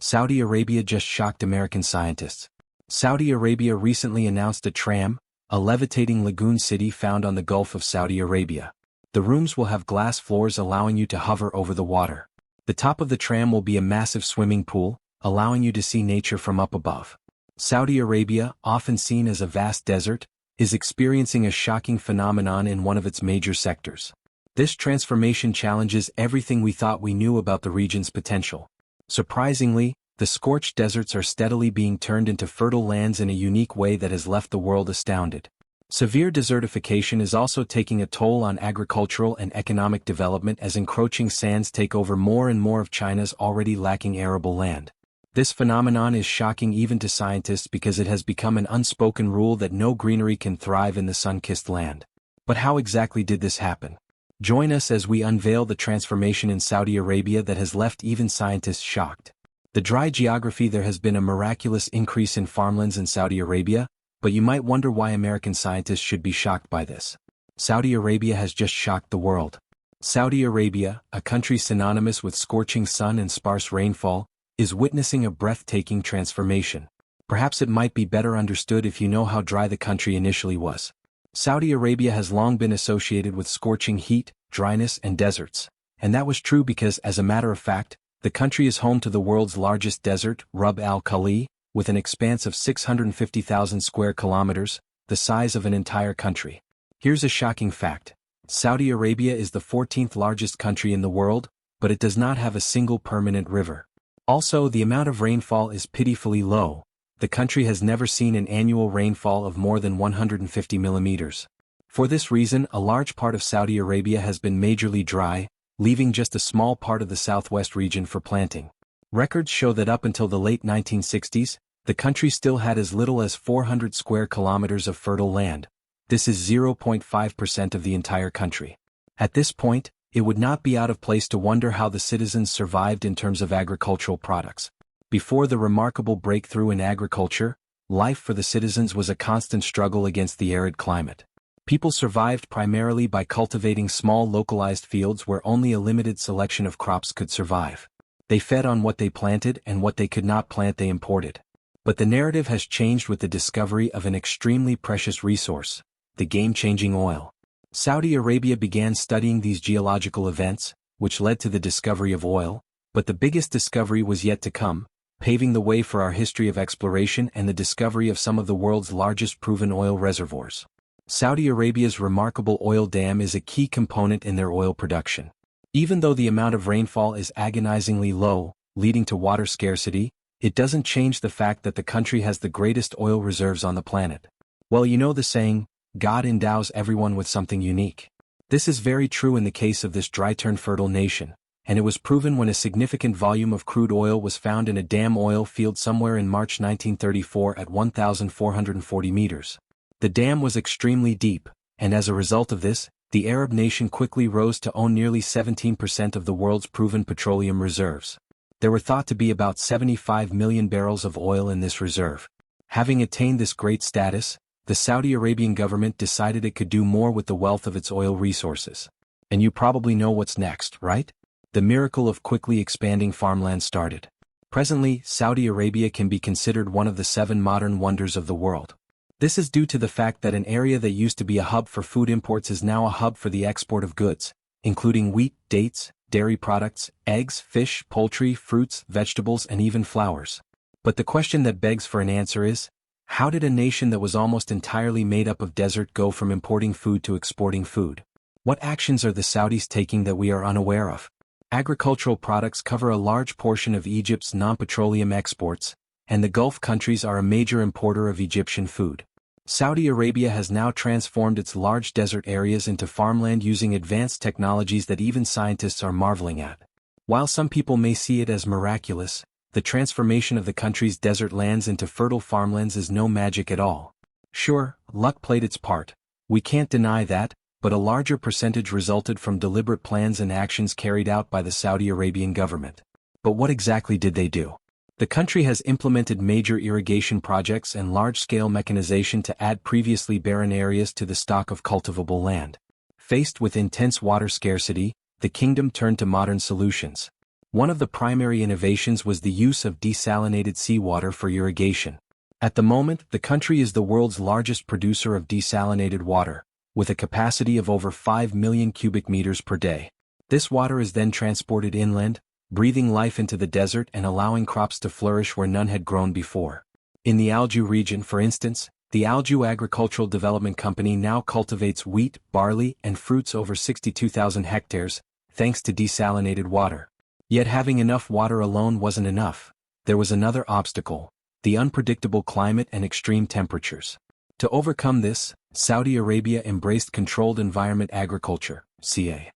Saudi Arabia just shocked American scientists. Saudi Arabia recently announced a tram, a levitating lagoon city found on the Gulf of Saudi Arabia. The rooms will have glass floors allowing you to hover over the water. The top of the tram will be a massive swimming pool, allowing you to see nature from up above. Saudi Arabia, often seen as a vast desert, is experiencing a shocking phenomenon in one of its major sectors. This transformation challenges everything we thought we knew about the region's potential. Surprisingly, the scorched deserts are steadily being turned into fertile lands in a unique way that has left the world astounded. Severe desertification is also taking a toll on agricultural and economic development as encroaching sands take over more and more of China's already lacking arable land. This phenomenon is shocking even to scientists because it has become an unspoken rule that no greenery can thrive in the sun-kissed land. But how exactly did this happen? Join us as we unveil the transformation in Saudi Arabia that has left even scientists shocked. The dry geography. There has been a miraculous increase in farmlands in Saudi Arabia, but you might wonder why American scientists should be shocked by this. Saudi Arabia has just shocked the world. Saudi Arabia, a country synonymous with scorching sun and sparse rainfall, is witnessing a breathtaking transformation. Perhaps it might be better understood if you know how dry the country initially was. Saudi Arabia has long been associated with scorching heat, dryness, and deserts, and that was true because, as a matter of fact, the country is home to the world's largest desert, Rub al Khali, with an expanse of 650,000 square kilometers, the size of an entire country. Here's a shocking fact. Saudi Arabia is the 14th largest country in the world, but it does not have a single permanent river. Also, the amount of rainfall is pitifully low. The country has never seen an annual rainfall of more than 150 millimeters. For this reason, a large part of Saudi Arabia has been majorly dry, leaving just a small part of the southwest region for planting. Records show that up until the late 1960s, the country still had as little as 400 square kilometers of fertile land. This is 0.5% of the entire country. At this point, it would not be out of place to wonder how the citizens survived in terms of agricultural products. Before the remarkable breakthrough in agriculture, life for the citizens was a constant struggle against the arid climate. People survived primarily by cultivating small localized fields where only a limited selection of crops could survive. They fed on what they planted, and what they could not plant they imported. But the narrative has changed with the discovery of an extremely precious resource, the game-changing oil. Saudi Arabia began studying these geological events, which led to the discovery of oil, but the biggest discovery was yet to come, paving the way for our history of exploration and the discovery of some of the world's largest proven oil reservoirs. Saudi Arabia's remarkable oil dam is a key component in their oil production. Even though the amount of rainfall is agonizingly low, leading to water scarcity, it doesn't change the fact that the country has the greatest oil reserves on the planet. Well, you know the saying, God endows everyone with something unique. This is very true in the case of this dry-turned fertile nation, and it was proven when a significant volume of crude oil was found in a dam oil field somewhere in March 1934 at 1,440 meters. The dam was extremely deep, and as a result of this, the Arab nation quickly rose to own nearly 17% of the world's proven petroleum reserves. There were thought to be about 75 million barrels of oil in this reserve. Having attained this great status, the Saudi Arabian government decided it could do more with the wealth of its oil resources. And you probably know what's next, right? The miracle of quickly expanding farmland started. Presently, Saudi Arabia can be considered one of the 7 modern wonders of the world. This is due to the fact that an area that used to be a hub for food imports is now a hub for the export of goods, including wheat, dates, dairy products, eggs, fish, poultry, fruits, vegetables, and even flowers. But the question that begs for an answer is, how did a nation that was almost entirely made up of desert go from importing food to exporting food? What actions are the Saudis taking that we are unaware of? Agricultural products cover a large portion of Egypt's non-petroleum exports, and the Gulf countries are a major importer of Egyptian food. Saudi Arabia has now transformed its large desert areas into farmland using advanced technologies that even scientists are marveling at. While some people may see it as miraculous, the transformation of the country's desert lands into fertile farmlands is no magic at all. Sure, luck played its part. We can't deny that, but a larger percentage resulted from deliberate plans and actions carried out by the Saudi Arabian government. But what exactly did they do? The country has implemented major irrigation projects and large-scale mechanization to add previously barren areas to the stock of cultivable land. Faced with intense water scarcity, the kingdom turned to modern solutions. One of the primary innovations was the use of desalinated seawater for irrigation. At the moment, the country is the world's largest producer of desalinated water, with a capacity of over 5 million cubic meters per day. This water is then transported inland, breathing life into the desert and allowing crops to flourish where none had grown before. In the Algiers region, for instance, the Algiers Agricultural Development Company now cultivates wheat, barley, and fruits over 62,000 hectares, thanks to desalinated water. Yet having enough water alone wasn't enough. There was another obstacle: the unpredictable climate and extreme temperatures. To overcome this, Saudi Arabia embraced controlled environment agriculture, CA.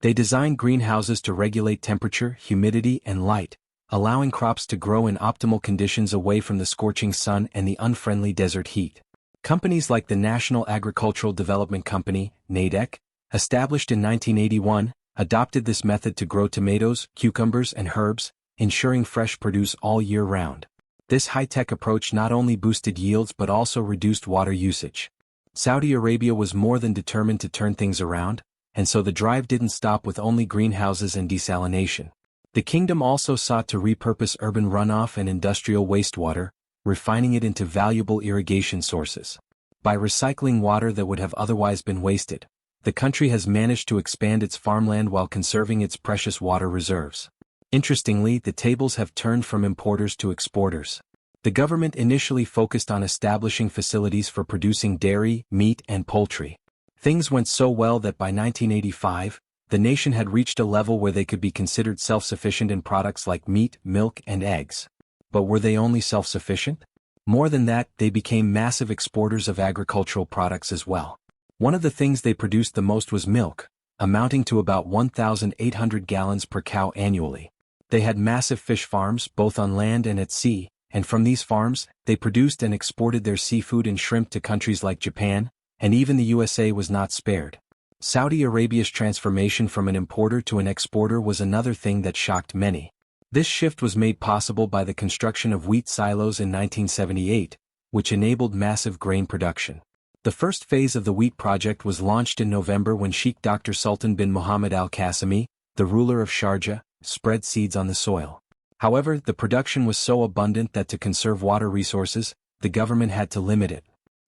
They designed greenhouses to regulate temperature, humidity, and light, allowing crops to grow in optimal conditions away from the scorching sun and the unfriendly desert heat. Companies like the National Agricultural Development Company, NADEC, established in 1981, adopted this method to grow tomatoes, cucumbers, and herbs, ensuring fresh produce all year round. This high-tech approach not only boosted yields but also reduced water usage. Saudi Arabia was more than determined to turn things around, and so the drive didn't stop with only greenhouses and desalination. The kingdom also sought to repurpose urban runoff and industrial wastewater, refining it into valuable irrigation sources. By recycling water that would have otherwise been wasted, the country has managed to expand its farmland while conserving its precious water reserves. Interestingly, the tables have turned from importers to exporters. The government initially focused on establishing facilities for producing dairy, meat, and poultry. Things went so well that by 1985, the nation had reached a level where they could be considered self-sufficient in products like meat, milk, and eggs. But were they only self-sufficient? More than that, they became massive exporters of agricultural products as well. One of the things they produced the most was milk, amounting to about 1,800 gallons per cow annually. They had massive fish farms, both on land and at sea, and from these farms, they produced and exported their seafood and shrimp to countries like Japan, and even the USA was not spared. Saudi Arabia's transformation from an importer to an exporter was another thing that shocked many. This shift was made possible by the construction of wheat silos in 1978, which enabled massive grain production. The first phase of the wheat project was launched in November when Sheikh Dr. Sultan bin Mohammed Al Qasimi, the ruler of Sharjah, spread seeds on the soil. However, the production was so abundant that to conserve water resources, the government had to limit it.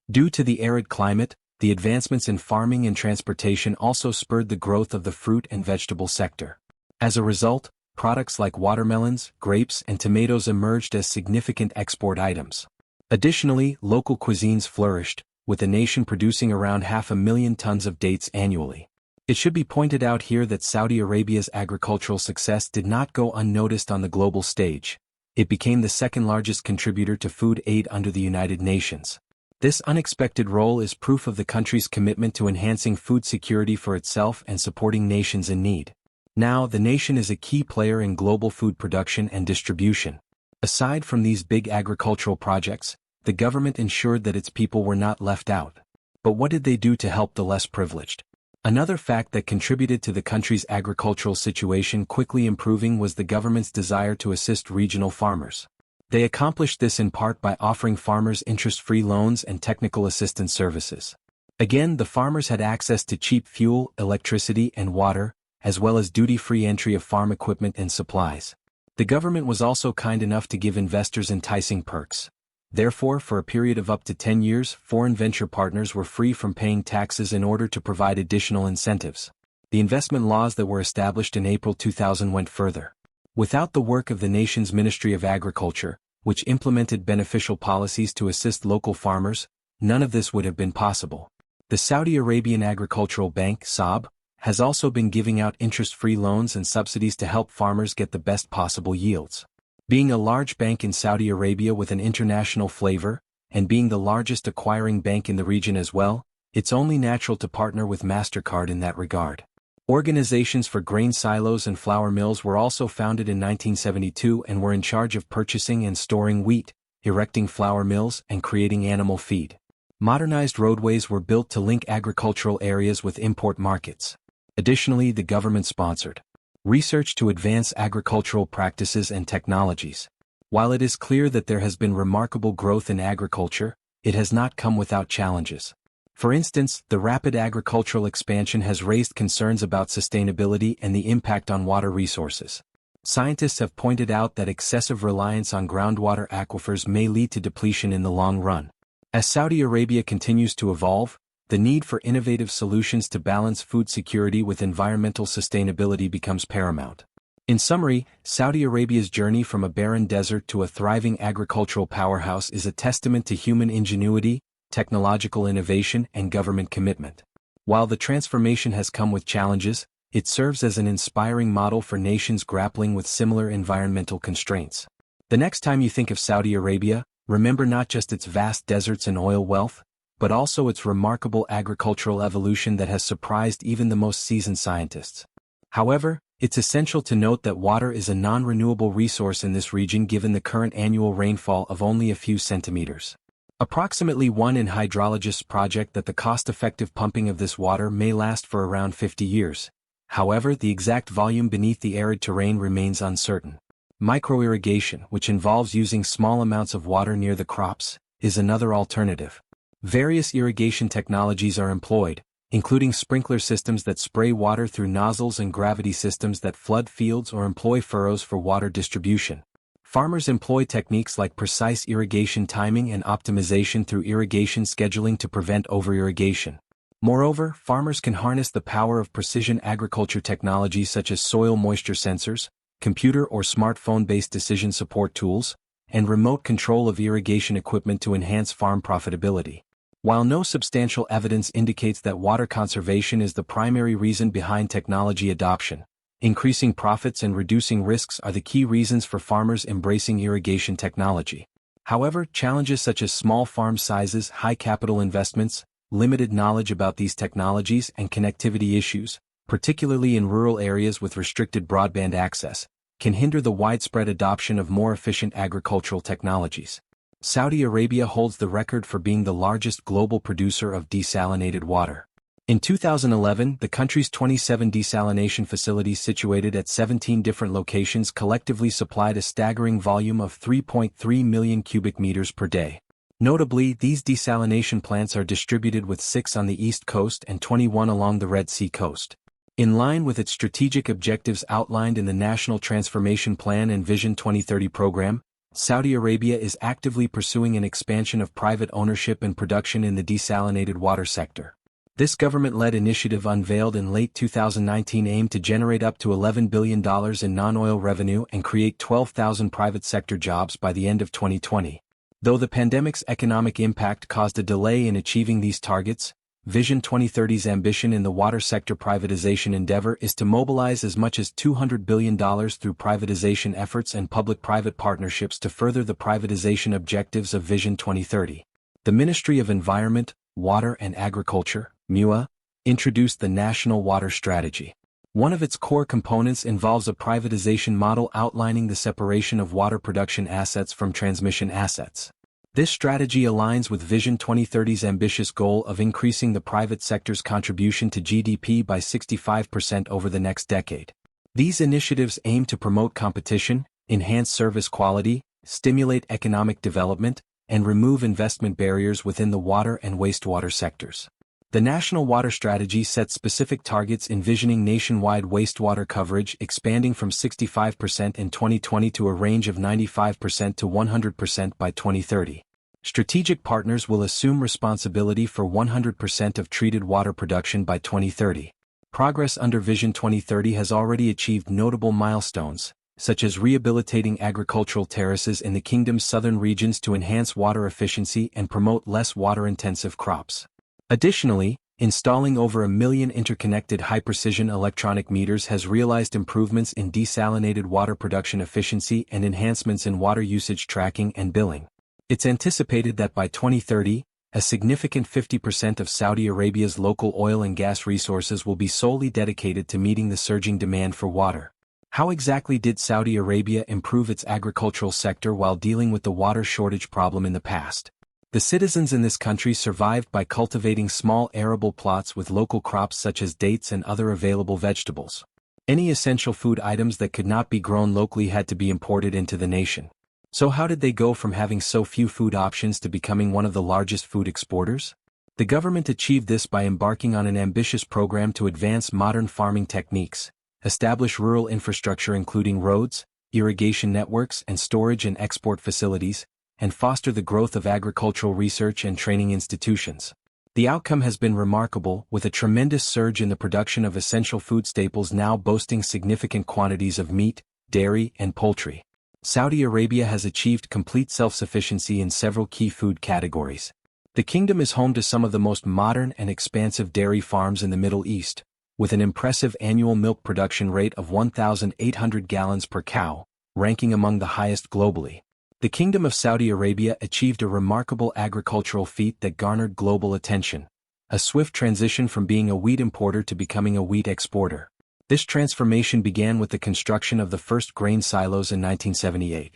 Due to the arid climate, the advancements in farming and transportation also spurred the growth of the fruit and vegetable sector. As a result, products like watermelons, grapes, and tomatoes emerged as significant export items. Additionally, local cuisines flourished, with the nation producing around 500,000 tons of dates annually. It should be pointed out here that Saudi Arabia's agricultural success did not go unnoticed on the global stage. It became the second-largest contributor to food aid under the United Nations. This unexpected role is proof of the country's commitment to enhancing food security for itself and supporting nations in need. Now, the nation is a key player in global food production and distribution. Aside from these big agricultural projects, the government ensured that its people were not left out. But what did they do to help the less privileged? Another fact that contributed to the country's agricultural situation quickly improving was the government's desire to assist regional farmers. They accomplished this in part by offering farmers interest-free loans and technical assistance services. Again, the farmers had access to cheap fuel, electricity, and water, as well as duty-free entry of farm equipment and supplies. The government was also kind enough to give investors enticing perks. Therefore, for a period of up to 10 years, foreign venture partners were free from paying taxes in order to provide additional incentives. The investment laws that were established in April 2000 went further. Without the work of the nation's Ministry of Agriculture, which implemented beneficial policies to assist local farmers, none of this would have been possible. The Saudi Arabian Agricultural Bank, SAB, has also been giving out interest-free loans and subsidies to help farmers get the best possible yields. Being a large bank in Saudi Arabia with an international flavor, and being the largest acquiring bank in the region as well, it's only natural to partner with MasterCard in that regard. Organizations for grain silos and flour mills were also founded in 1972 and were in charge of purchasing and storing wheat, erecting flour mills, and creating animal feed. Modernized roadways were built to link agricultural areas with import markets. Additionally, the government sponsored research to advance agricultural practices and technologies. While it is clear that there has been remarkable growth in agriculture, it has not come without challenges. For instance, the rapid agricultural expansion has raised concerns about sustainability and the impact on water resources. Scientists have pointed out that excessive reliance on groundwater aquifers may lead to depletion in the long run. As Saudi Arabia continues to evolve, the need for innovative solutions to balance food security with environmental sustainability becomes paramount. In summary, Saudi Arabia's journey from a barren desert to a thriving agricultural powerhouse is a testament to human ingenuity, technological innovation, and government commitment. While the transformation has come with challenges, it serves as an inspiring model for nations grappling with similar environmental constraints. The next time you think of Saudi Arabia, remember not just its vast deserts and oil wealth, but also its remarkable agricultural evolution that has surprised even the most seasoned scientists. However, it's essential to note that water is a non-renewable resource in this region given the current annual rainfall of only a few centimeters. Approximately one in hydrologists project that the cost-effective pumping of this water may last for around 50 years. However, the exact volume beneath the arid terrain remains uncertain. Microirrigation, which involves using small amounts of water near the crops, is another alternative. Various irrigation technologies are employed, including sprinkler systems that spray water through nozzles and gravity systems that flood fields or employ furrows for water distribution. Farmers employ techniques like precise irrigation timing and optimization through irrigation scheduling to prevent over-irrigation. Moreover, farmers can harness the power of precision agriculture technologies such as soil moisture sensors, computer or smartphone-based decision support tools, and remote control of irrigation equipment to enhance farm profitability. While no substantial evidence indicates that water conservation is the primary reason behind technology adoption, increasing profits and reducing risks are the key reasons for farmers embracing irrigation technology. However, challenges such as small farm sizes, high capital investments, limited knowledge about these technologies, and connectivity issues, particularly in rural areas with restricted broadband access, can hinder the widespread adoption of more efficient agricultural technologies. Saudi Arabia holds the record for being the largest global producer of desalinated water. In 2011, the country's 27 desalination facilities situated at 17 different locations collectively supplied a staggering volume of 3.3 million cubic meters per day. Notably, these desalination plants are distributed with 6 on the East Coast and 21 along the Red Sea coast. In line with its strategic objectives outlined in the National Transformation Plan and Vision 2030 program, Saudi Arabia is actively pursuing an expansion of private ownership and production in the desalinated water sector. This government-led initiative unveiled in late 2019 aimed to generate up to $11 billion in non-oil revenue and create 12,000 private sector jobs by the end of 2020. Though the pandemic's economic impact caused a delay in achieving these targets, Vision 2030's ambition in the water sector privatization endeavor is to mobilize as much as $200 billion through privatization efforts and public-private partnerships to further the privatization objectives of Vision 2030. The Ministry of Environment, Water and Agriculture, MUA, introduced the National Water Strategy. One of its core components involves a privatization model outlining the separation of water production assets from transmission assets. This strategy aligns with Vision 2030's ambitious goal of increasing the private sector's contribution to GDP by 65% over the next decade. These initiatives aim to promote competition, enhance service quality, stimulate economic development, and remove investment barriers within the water and wastewater sectors. The National Water Strategy sets specific targets envisioning nationwide wastewater coverage expanding from 65% in 2020 to a range of 95% to 100% by 2030. Strategic partners will assume responsibility for 100% of treated water production by 2030. Progress under Vision 2030 has already achieved notable milestones, such as rehabilitating agricultural terraces in the kingdom's southern regions to enhance water efficiency and promote less water-intensive crops. Additionally, installing over 1 million interconnected high-precision electronic meters has realized improvements in desalinated water production efficiency and enhancements in water usage tracking and billing. It's anticipated that by 2030, a significant 50% of Saudi Arabia's local oil and gas resources will be solely dedicated to meeting the surging demand for water. How exactly did Saudi Arabia improve its agricultural sector while dealing with the water shortage problem in the past? The citizens in this country survived by cultivating small arable plots with local crops such as dates and other available vegetables. Any essential food items that could not be grown locally had to be imported into the nation. So how did they go from having so few food options to becoming one of the largest food exporters? The government achieved this by embarking on an ambitious program to advance modern farming techniques, establish rural infrastructure including roads, irrigation networks and storage and export facilities, and foster the growth of agricultural research and training institutions. The outcome has been remarkable, with a tremendous surge in the production of essential food staples now boasting significant quantities of meat, dairy, and poultry. Saudi Arabia has achieved complete self-sufficiency in several key food categories. The kingdom is home to some of the most modern and expansive dairy farms in the Middle East, with an impressive annual milk production rate of 1,800 gallons per cow, ranking among the highest globally. The Kingdom of Saudi Arabia achieved a remarkable agricultural feat that garnered global attention: a swift transition from being a wheat importer to becoming a wheat exporter. This transformation began with the construction of the first grain silos in 1978.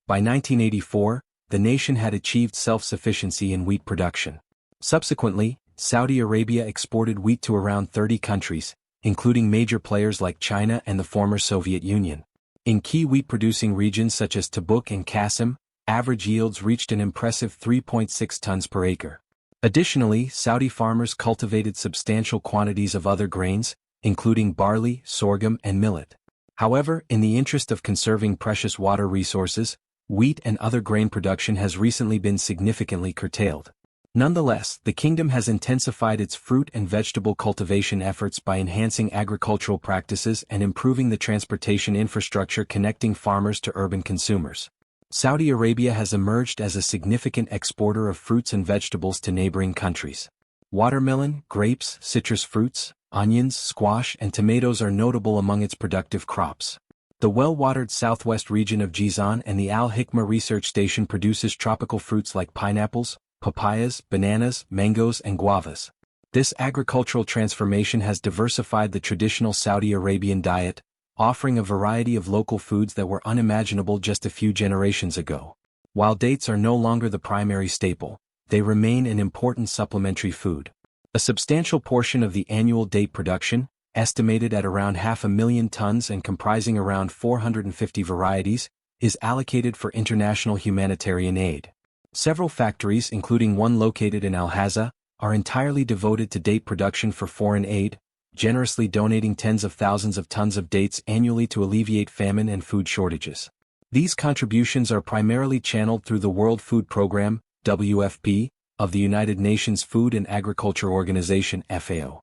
By 1984, the nation had achieved self-sufficiency in wheat production. Subsequently, Saudi Arabia exported wheat to around 30 countries, including major players like China and the former Soviet Union. In key wheat-producing regions such as Tabuk and Qasim, average yields reached an impressive 3.6 tons per acre. Additionally, Saudi farmers cultivated substantial quantities of other grains, including barley, sorghum, and millet. However, in the interest of conserving precious water resources, wheat and other grain production has recently been significantly curtailed. Nonetheless, the kingdom has intensified its fruit and vegetable cultivation efforts by enhancing agricultural practices and improving the transportation infrastructure connecting farmers to urban consumers. Saudi Arabia has emerged as a significant exporter of fruits and vegetables to neighboring countries. Watermelon, grapes, citrus fruits, onions, squash, and tomatoes are notable among its productive crops. The well-watered southwest region of Jizan and the Al-Hikma Research Station produces tropical fruits like pineapples, papayas, bananas, mangoes, and guavas. This agricultural transformation has diversified the traditional Saudi Arabian diet, offering a variety of local foods that were unimaginable just a few generations ago. While dates are no longer the primary staple, they remain an important supplementary food. A substantial portion of the annual date production, estimated at around 500,000 tons and comprising around 450 varieties, is allocated for international humanitarian aid. Several factories, including one located in Al-Haza, are entirely devoted to date production for foreign aid, generously donating tens of thousands of tons of dates annually to alleviate famine and food shortages. These contributions are primarily channeled through the World Food Programme, WFP, of the United Nations Food and Agriculture Organization, FAO.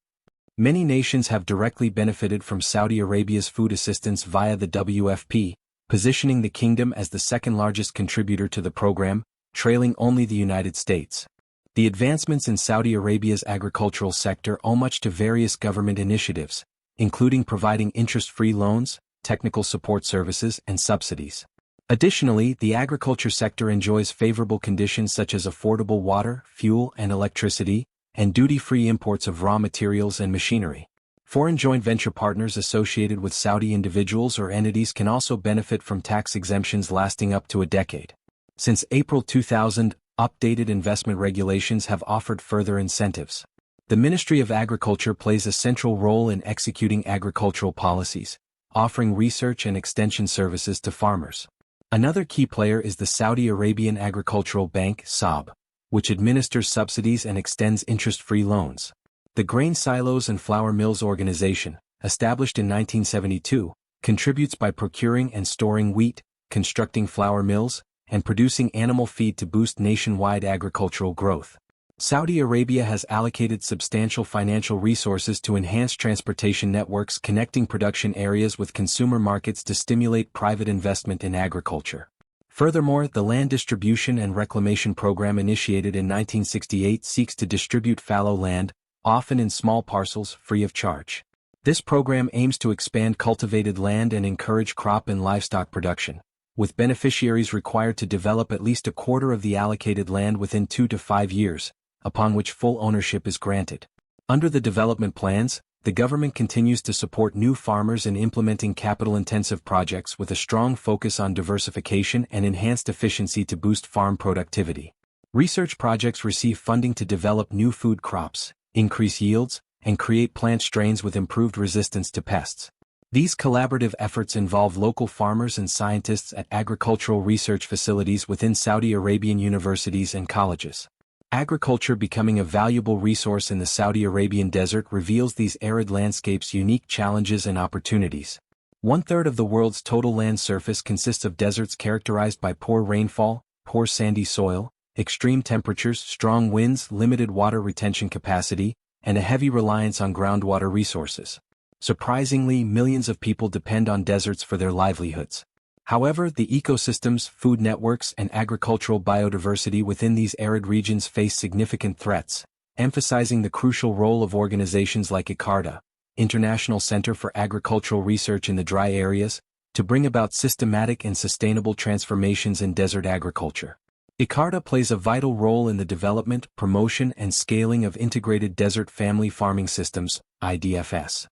Many nations have directly benefited from Saudi Arabia's food assistance via the WFP, positioning the kingdom as the second-largest contributor to the program, trailing only the United States. The advancements in Saudi Arabia's agricultural sector owe much to various government initiatives, including providing interest-free loans, technical support services, and subsidies. Additionally, the agriculture sector enjoys favorable conditions such as affordable water, fuel, and electricity, and duty-free imports of raw materials and machinery. Foreign joint venture partners associated with Saudi individuals or entities can also benefit from tax exemptions lasting up to a decade. Since April 2000, updated investment regulations have offered further incentives. The Ministry of Agriculture plays a central role in executing agricultural policies, offering research and extension services to farmers. Another key player is the Saudi Arabian Agricultural Bank, SAB, which administers subsidies and extends interest-free loans. The Grain Silos and Flour Mills Organization, established in 1972, contributes by procuring and storing wheat, constructing flour mills, and producing animal feed to boost nationwide agricultural growth. Saudi Arabia has allocated substantial financial resources to enhance transportation networks connecting production areas with consumer markets to stimulate private investment in agriculture. Furthermore, the Land Distribution and Reclamation Program initiated in 1968 seeks to distribute fallow land, often in small parcels, free of charge. This program aims to expand cultivated land and encourage crop and livestock production, with beneficiaries required to develop at least a quarter of the allocated land within 2 to 5 years, upon which full ownership is granted. Under the development plans, the government continues to support new farmers in implementing capital-intensive projects with a strong focus on diversification and enhanced efficiency to boost farm productivity. Research projects receive funding to develop new food crops, increase yields, and create plant strains with improved resistance to pests. These collaborative efforts involve local farmers and scientists at agricultural research facilities within Saudi Arabian universities and colleges. Agriculture becoming a valuable resource in the Saudi Arabian desert reveals these arid landscapes' unique challenges and opportunities. One-third of the world's total land surface consists of deserts characterized by poor rainfall, poor sandy soil, extreme temperatures, strong winds, limited water retention capacity, and a heavy reliance on groundwater resources. Surprisingly, millions of people depend on deserts for their livelihoods. However, the ecosystems, food networks, and agricultural biodiversity within these arid regions face significant threats, emphasizing the crucial role of organizations like ICARDA, International Center for Agricultural Research in the Dry Areas, to bring about systematic and sustainable transformations in desert agriculture. ICARDA plays a vital role in the development, promotion, and scaling of integrated desert family farming systems, IDFS.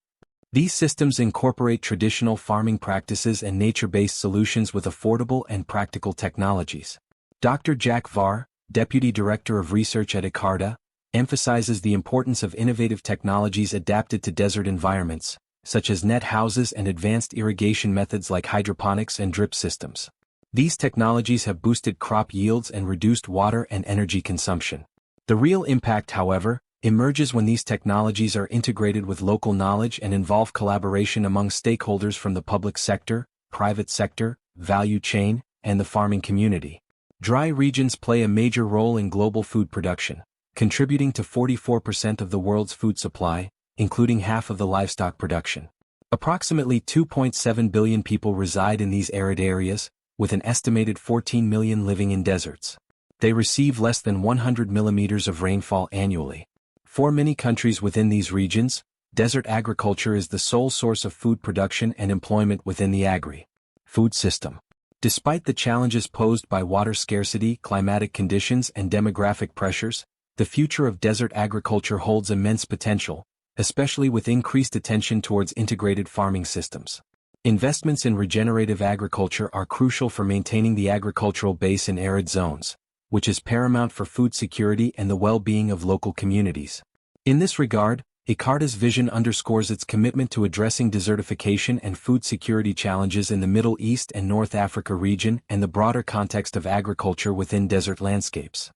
These systems incorporate traditional farming practices and nature-based solutions with affordable and practical technologies. Dr. Jack Varr, Deputy Director of Research at ICARDA, emphasizes the importance of innovative technologies adapted to desert environments, such as net houses and advanced irrigation methods like hydroponics and drip systems. These technologies have boosted crop yields and reduced water and energy consumption. The real impact, however, emerges when these technologies are integrated with local knowledge and involve collaboration among stakeholders from the public sector, private sector, value chain, and the farming community. Dry regions play a major role in global food production, contributing to 44% of the world's food supply, including half of the livestock production. Approximately 2.7 billion people reside in these arid areas, with an estimated 14 million living in deserts. They receive less than 100 millimeters of rainfall annually. For many countries within these regions, desert agriculture is the sole source of food production and employment within the agri-food system. Despite the challenges posed by water scarcity, climatic conditions, and demographic pressures, the future of desert agriculture holds immense potential, especially with increased attention towards integrated farming systems. Investments in regenerative agriculture are crucial for maintaining the agricultural base in arid zones, which is paramount for food security and the well-being of local communities. In this regard, ICARDA's vision underscores its commitment to addressing desertification and food security challenges in the Middle East and North Africa region and the broader context of agriculture within desert landscapes.